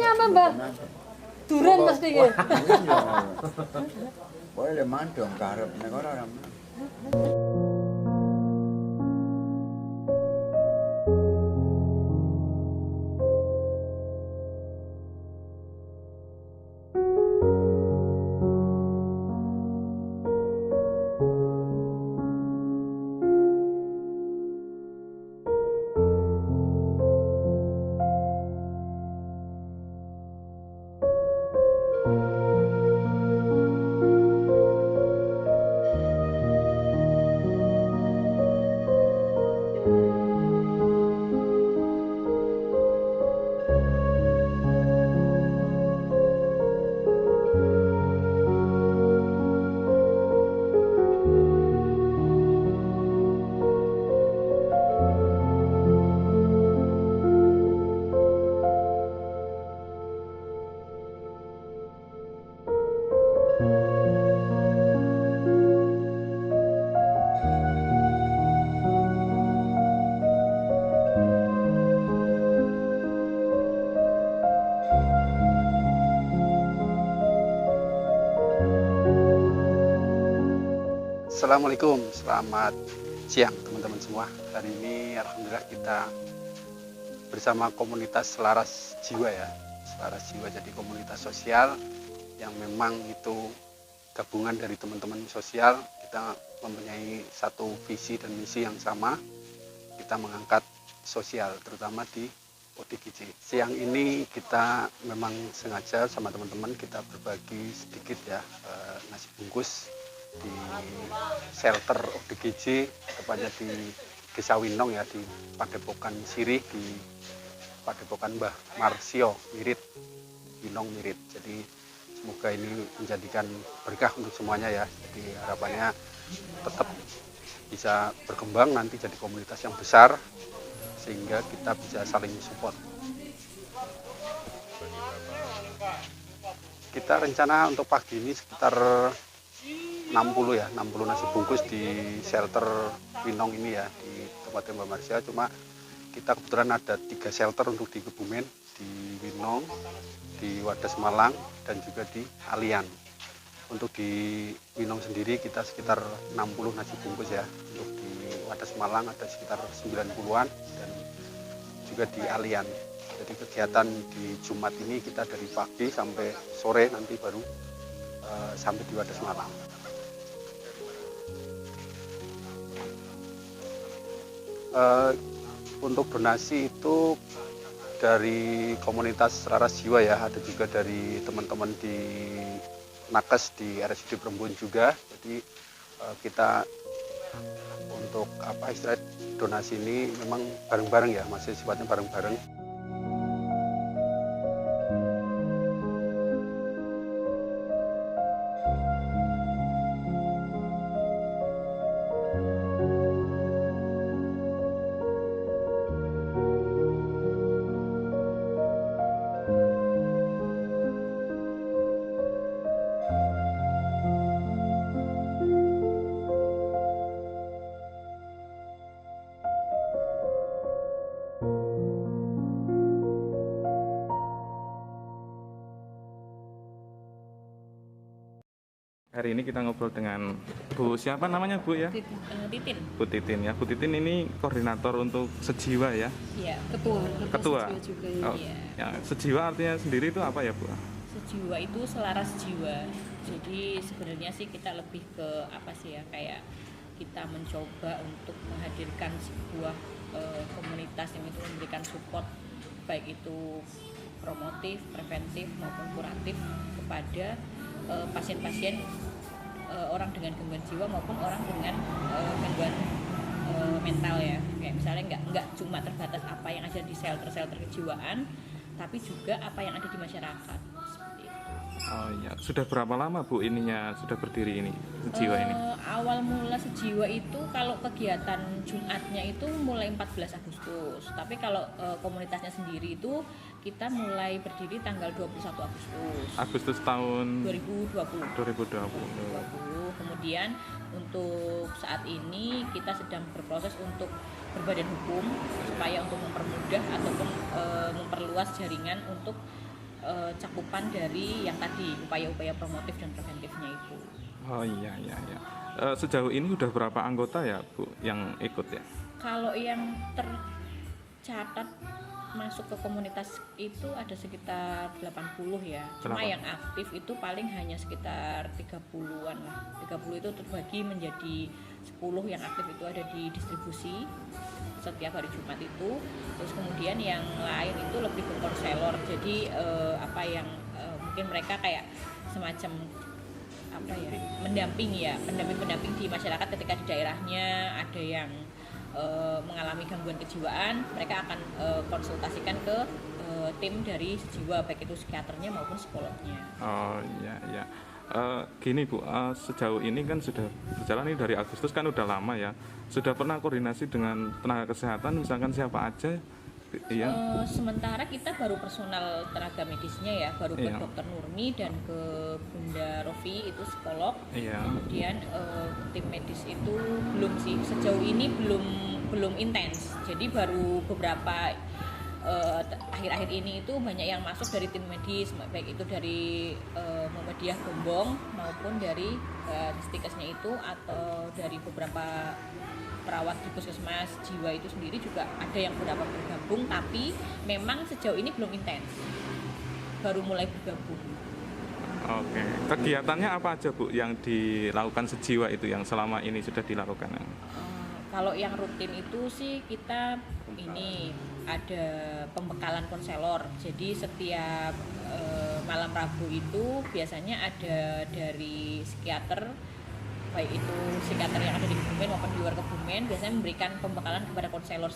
apa, Mbah? Duren mesti iki. Boleh mandong karep nek ora ora. Assalamualaikum, selamat siang teman-teman semua. Hari ini alhamdulillah kita bersama komunitas Selaras Jiwa ya. Selaras Jiwa jadi komunitas sosial yang memang itu gabungan dari teman-teman sosial. Kita mempunyai satu visi dan misi yang sama. Kita mengangkat sosial terutama di ODGJ. Siang ini kita memang sengaja sama teman-teman kita berbagi sedikit ya nasi bungkus di shelter ODGJ, tepatnya di Desa Winong ya, di Padepokan Sirih, di Padepokan Mbah Marsio Mirit, Winong Mirit. Jadi semoga ini menjadikan berkah untuk semuanya ya. Jadi harapannya tetap bisa berkembang nanti jadi komunitas yang besar sehingga kita bisa saling support. Kita rencana untuk pagi ini sekitar 60 nasi bungkus di shelter Winong ini ya, di tempatnya Mbak Marsha. Cuma kita kebetulan ada 3 shelter untuk di Kebumen, di Winong, di Wadas Malang, dan juga di Alian. Untuk di Winong sendiri kita sekitar 60 nasi bungkus ya. Untuk di Wadas Malang ada sekitar 90-an dan juga di Alian. Jadi kegiatan di Jumat ini kita dari pagi sampai sore nanti baru sampai di Wadas Malang. Untuk donasi itu dari komunitas Selaras Jiwa ya, ada juga dari teman-teman di Nakes di RSUD Perembun juga. Jadi kita untuk istilah donasi ini memang bareng-bareng ya, masih sifatnya bareng-bareng. Hari ini kita ngobrol dengan Bu, siapa namanya Bu ya? Titin. Bu Titin ya. Bu Titin ini koordinator untuk Sejiwa ya? Iya. Ketua. Sejiwa juga ya. Oh, Iya. ya. Sejiwa artinya sendiri itu apa ya Bu? Sejiwa itu selaras jiwa. Jadi sebenarnya sih kita lebih ke apa sih ya, kayak kita mencoba untuk menghadirkan sebuah komunitas yang itu memberikan support baik itu promotif, preventif maupun kuratif kepada pasien-pasien orang dengan gangguan jiwa maupun orang dengan gangguan mental ya. Kayak misalnya nggak cuma terbatas apa yang ada di shelter-shelter kejiwaan, tapi juga apa yang ada di masyarakat. Seperti itu. Oh iya, sudah berapa lama Bu ininya sudah berdiri ini Sejiwa ini? Awal mula Sejiwa itu kalau kegiatan Jumatnya itu mulai 14 Agustus. Tapi kalau komunitasnya sendiri itu kita mulai berdiri tanggal 21 Agustus. Agustus tahun 2020. 2020. Kemudian untuk saat ini kita sedang berproses untuk berbadan hukum supaya untuk mempermudah ataupun memperluas jaringan untuk cakupan dari yang tadi upaya-upaya promotif dan preventifnya itu. Oh iya iya iya. Sejauh ini udah berapa anggota ya Bu yang ikut ya? Kalau yang tercatat masuk ke komunitas itu ada sekitar 80 ya. Cuma yang aktif itu paling hanya sekitar 30-an lah. 30 itu terbagi menjadi 10 yang aktif itu ada di distribusi setiap hari Jumat itu. Terus kemudian yang lain itu lebih ke konselor. Jadi mungkin mereka kayak semacam mendamping pendamping di masyarakat ketika di daerahnya ada yang mengalami gangguan kejiwaan, mereka akan konsultasikan ke tim dari sejiwa, baik itu psikiaternya maupun psikolognya. Oh iya iya. Gini Bu, sejauh ini kan sudah berjalan ini dari Agustus kan udah lama ya. Sudah pernah koordinasi dengan tenaga kesehatan, misalkan siapa aja? Iya. Sementara kita baru personal tenaga medisnya ya, baru ke Iya. Dokter Nurmi dan ke Bunda Rofi itu psikolog. Iya. Kemudian tim medis itu belum sih, sejauh ini belum intens. Jadi baru beberapa akhir-akhir ini itu banyak yang masuk dari tim medis, baik itu dari Muhammadiyah Gombong maupun dari Stikesnya itu atau dari beberapa perawat di puskesmas jiwa itu sendiri juga ada yang beberapa bergabung, tapi memang sejauh ini belum intens, baru mulai bergabung. Oke. Kegiatannya apa aja Bu yang dilakukan sejiwa itu yang selama ini sudah dilakukan? Kalau yang rutin itu sih kita ini ada pembekalan konselor. Jadi setiap malam Rabu itu biasanya ada dari psikiater, baik itu psikiater yang ada di Kebumen maupun di luar Kebumen, biasanya memberikan pembekalan kepada konselor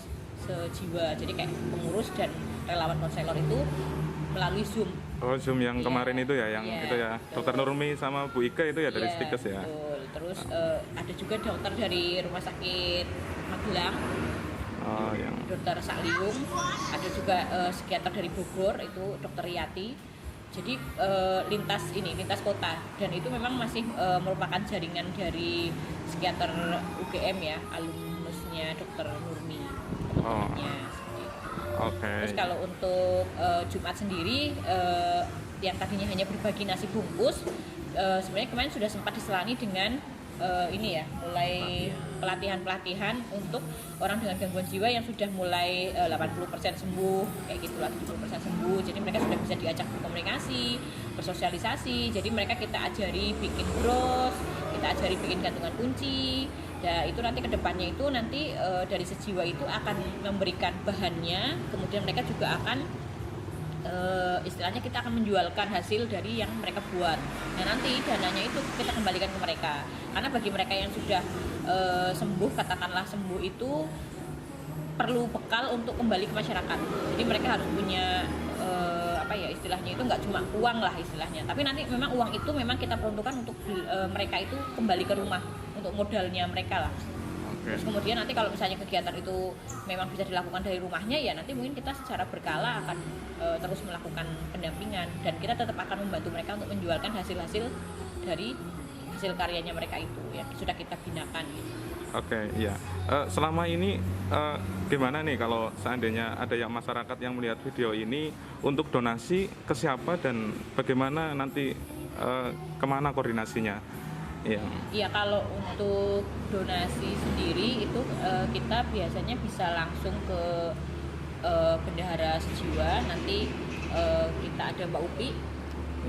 sejiwa. Jadi kayak pengurus dan relawan konselor itu melalui Zoom. Oh, Zoom yang Iya, kemarin itu ya, yang iya, itu ya, betul. Dokter Nurmi sama Bu Ika itu ya dari Iya, Stikes ya. betul. Terus ada juga dokter dari Rumah Sakit Magelang, Oh, yang Dokter Sakliung, ada juga psikiater dari Bogor itu Dokter Riyati. Jadi lintas kota, dan itu memang masih merupakan jaringan dari psikiater UGM ya, alumnusnya Dokter Nurmi. teman-temannya. Oke. Terus kalau untuk Jumat sendiri yang tadinya hanya berbagi nasi bungkus, sebenarnya kemarin sudah sempat diselangi dengan ini ya, mulai pelatihan untuk orang dengan gangguan jiwa yang sudah mulai 80% sembuh, kayak gitulah, 70% sembuh. Jadi mereka sudah bisa diajak berkomunikasi, bersosialisasi. Jadi mereka kita ajari bikin bros, kita ajari bikin gantungan kunci. Ya itu nanti kedepannya itu nanti dari sejiwa itu akan memberikan bahannya, kemudian mereka juga akan istilahnya kita akan menjualkan hasil dari yang mereka buat. Nah nanti dananya itu kita kembalikan ke mereka, karena bagi mereka yang sudah sembuh, katakanlah sembuh itu perlu bekal untuk kembali ke masyarakat. Jadi mereka harus punya istilahnya itu nggak cuma uang lah istilahnya, tapi nanti memang uang itu memang kita peruntukkan untuk mereka itu kembali ke rumah untuk modalnya mereka lah. Terus kemudian nanti kalau misalnya kegiatan itu memang bisa dilakukan dari rumahnya, ya nanti mungkin kita secara berkala akan terus melakukan pendampingan, dan kita tetap akan membantu mereka untuk menjualkan hasil-hasil dari hasil karyanya mereka itu yang sudah kita binakan gitu. Oke, iya. Selama ini gimana nih kalau seandainya ada yang masyarakat yang melihat video ini untuk donasi ke siapa dan bagaimana nanti kemana koordinasinya? Iya, kalau untuk donasi sendiri itu kita biasanya bisa langsung ke Bendahara Sejiwa, nanti kita ada Mbak Upi.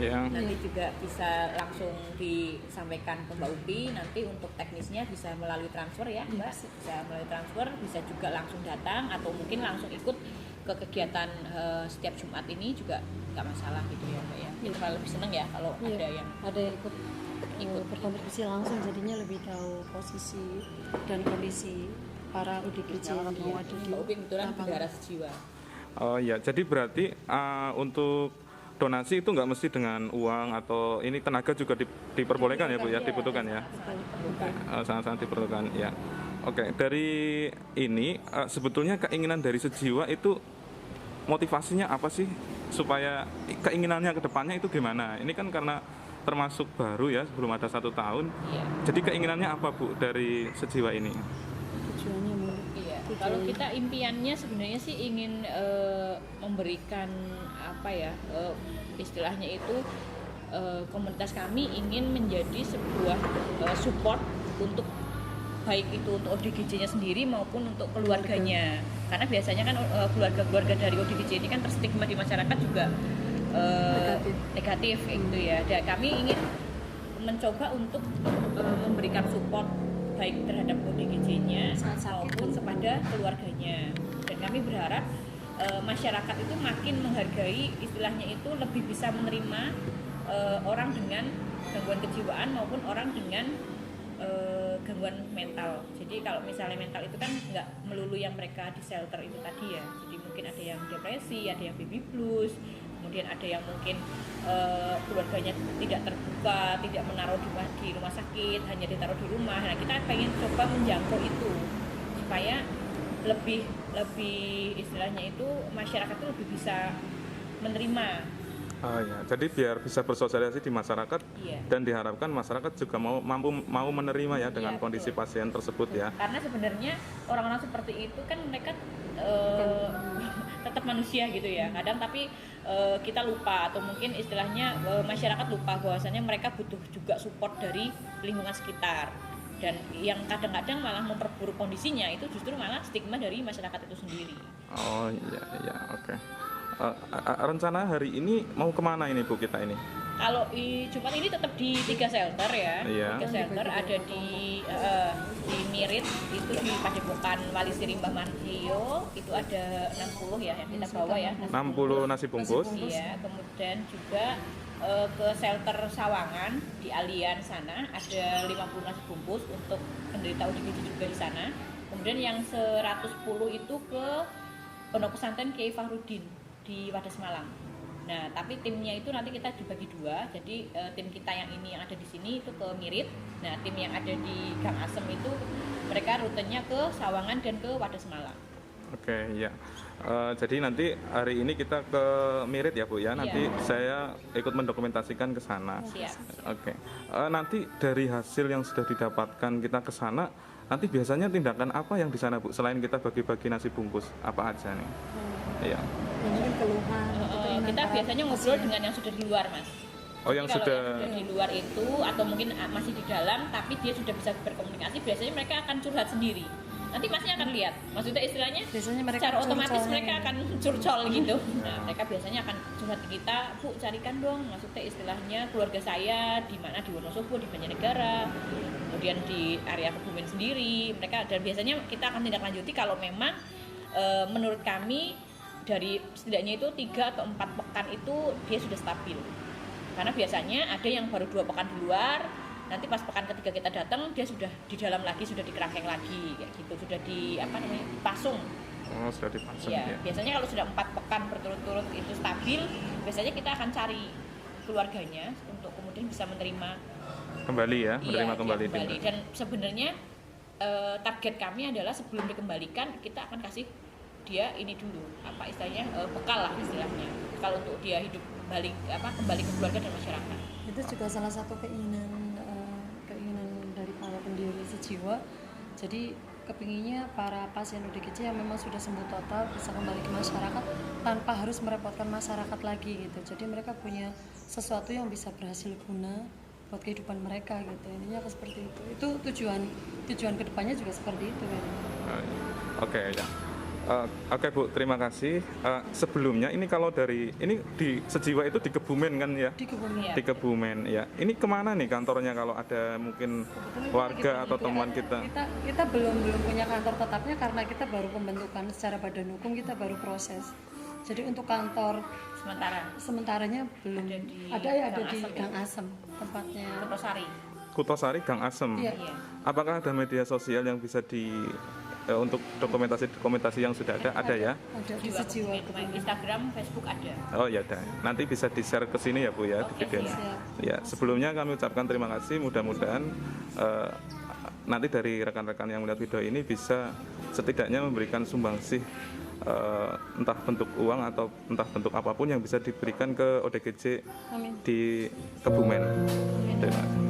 Nanti juga bisa langsung disampaikan ke Mbak Upi. Nanti untuk teknisnya bisa melalui transfer ya Mbak, bisa melalui transfer, bisa juga langsung datang atau mungkin langsung ikut ke kegiatan setiap Jumat ini juga nggak masalah gitu ya Mbak ya. Kita lebih seneng ya kalau ada yang ikut berkontribusi langsung, jadinya lebih tahu posisi dan kondisi para ODGJ yang mau ada di Mbak Upi kebetulan Bendahara Sejiwa. Oh iya, jadi berarti untuk donasi itu nggak mesti dengan uang atau ini tenaga juga diperbolehkan ya Bu ya, dibutuhkan ya, sangat-sangat diperlukan ya. Oke, dari ini sebetulnya keinginan dari Sejiwa itu motivasinya apa sih supaya keinginannya ke depannya itu gimana? Ini kan karena termasuk baru ya, belum ada 1 tahun. Jadi keinginannya apa Bu dari Sejiwa ini? tujuannya Kalau kita impiannya sebenarnya sih ingin memberikan apa ya, istilahnya itu komunitas kami ingin menjadi sebuah support untuk baik itu untuk ODGJ-nya sendiri maupun untuk keluarganya. Karena biasanya kan keluarga-keluarga dari ODGJ ini kan terstigma di masyarakat juga negatif gitu ya. Dan kami ingin mencoba untuk memberikan support baik terhadap ODGJ-nya maupun kepada keluarganya. Dan kami berharap masyarakat itu makin menghargai, istilahnya itu lebih bisa menerima orang dengan gangguan kejiwaan maupun orang dengan gangguan mental. Jadi kalau misalnya mental itu kan nggak melulu yang mereka di shelter itu tadi ya. Jadi mungkin ada yang depresi, ada yang baby blues, kemudian ada yang mungkin keluarganya tidak terbuka, tidak menaruh di rumah sakit, hanya ditaruh di rumah. Nah, kita pengen coba menjangkau itu supaya lebih istilahnya itu masyarakat itu lebih bisa menerima. Oh ya, jadi biar bisa bersosialisasi di masyarakat dan diharapkan masyarakat juga mau menerima ya dengan kondisi pasien tersebut ya. Karena sebenarnya orang-orang seperti itu kan mereka tetap manusia gitu ya. Kadang tapi kita lupa atau mungkin istilahnya masyarakat lupa bahwasanya mereka butuh juga support dari lingkungan sekitar. Dan yang kadang-kadang malah memperburuk kondisinya itu justru malah stigma dari masyarakat itu sendiri. Oh iya, oke. Rencana hari ini mau kemana ini Bu kita ini? Kalau Jumat ini tetap di 3 shelter ya. Iya. 3 shelter ada di Mirit, itu di Padepokan Wali Siri Mbah Mantio, itu ada 60 ya yang kita bawa ya. 60 nasi bungkus. Iya, kemudian juga ke shelter Sawangan di Alian sana ada 50 nasi bungkus untuk penderita ODGJ juga di sana. Kemudian yang 110 itu ke Pondok Pesantren Kiai Fahrudin di Wadas Malang. Nah, tapi timnya itu nanti kita dibagi 2. Jadi tim kita yang ini yang ada di sini itu ke Mirit. Nah, tim yang ada di Gang Asem itu mereka rutenya ke Sawangan dan ke Wadas Malang. Oke, ya. Jadi nanti hari ini kita ke Mirit ya Bu ya. Nanti saya ikut mendokumentasikan ke sana. Siap. Oke. Nanti dari hasil yang sudah didapatkan kita ke sana, nanti biasanya tindakan apa yang di sana Bu selain kita bagi-bagi nasi bungkus? Apa aja nih? Iya. Mungkin keluhan. Kita biasanya ngobrol dengan yang sudah di luar, Mas. Oh, yang Kalau sudah yang di luar itu atau mungkin masih di dalam tapi dia sudah bisa berkomunikasi, biasanya mereka akan curhat sendiri. Nanti Masnya akan lihat, maksudnya istilahnya Biasanya mereka secara otomatis curcolnya. mereka akan curcol gitu. Nah, mereka biasanya akan curhat ke kita, Bu carikan dong, maksudnya istilahnya keluarga saya di mana, di Wonosobo, di Banjarnegara, kemudian di area Kebumen sendiri. Mereka, dan biasanya kita akan tindak lanjuti kalau memang menurut kami dari setidaknya itu 3 atau 4 pekan itu dia sudah stabil. Karena biasanya ada yang baru 2 pekan di luar, nanti pas pekan ketiga kita datang dia sudah di dalam lagi, sudah di kerangkeng lagi kayak gitu, sudah di dipasung. Oh, sudah dipasang Ya, ya. biasanya kalau sudah 4 pekan berturut-turut itu stabil, biasanya kita akan cari keluarganya untuk kemudian bisa menerima Kembali ya, menerima dia kembali. Dan sebenarnya target kami adalah sebelum dikembalikan kita akan kasih dia ini dulu, apa istilahnya, bekal lah istilahnya, kalau untuk dia hidup kembali ke keluarga dan masyarakat. Itu juga salah satu keinginan dari para pendiri sejiwa. Jadi kepinginnya para pasien ODGJ yang memang sudah sembuh total bisa kembali ke masyarakat tanpa harus merepotkan masyarakat lagi gitu. Jadi mereka punya sesuatu yang bisa berhasil guna buat kehidupan mereka gitu. Intinya seperti itu. Itu tujuan kedepannya juga seperti itu kan. Oke ya. Oke Bu, terima kasih. Sebelumnya ini kalau dari ini di Sejiwa itu di Kebumen kan ya? Di Kebumen. Iya. Di Kebumen ya. Ini kemana nih kantornya kalau ada mungkin warga atau teman kita? Kita belum punya kantor tetapnya karena kita baru pembentukan secara badan hukum, kita baru proses. Jadi untuk kantor sementaranya belum ada Gang di Asem, Gang Asem tempatnya. Kutosari. Kutosari Gang Asem. Iya. Apakah ada media sosial yang bisa untuk dokumentasi yang sudah ada ya? Ada di Sejiwa Kebumen. Instagram, Facebook ada. Oh ya ada. Nanti bisa di-share ke sini ya Bu ya di videonya. siap. Ya, sebelumnya kami ucapkan terima kasih. Mudah-mudahan nanti dari rekan-rekan yang melihat video ini bisa setidaknya memberikan sumbangsih entah bentuk uang atau entah bentuk apapun yang bisa diberikan ke ODGJ Amin. di Kebumen. Terima kasih.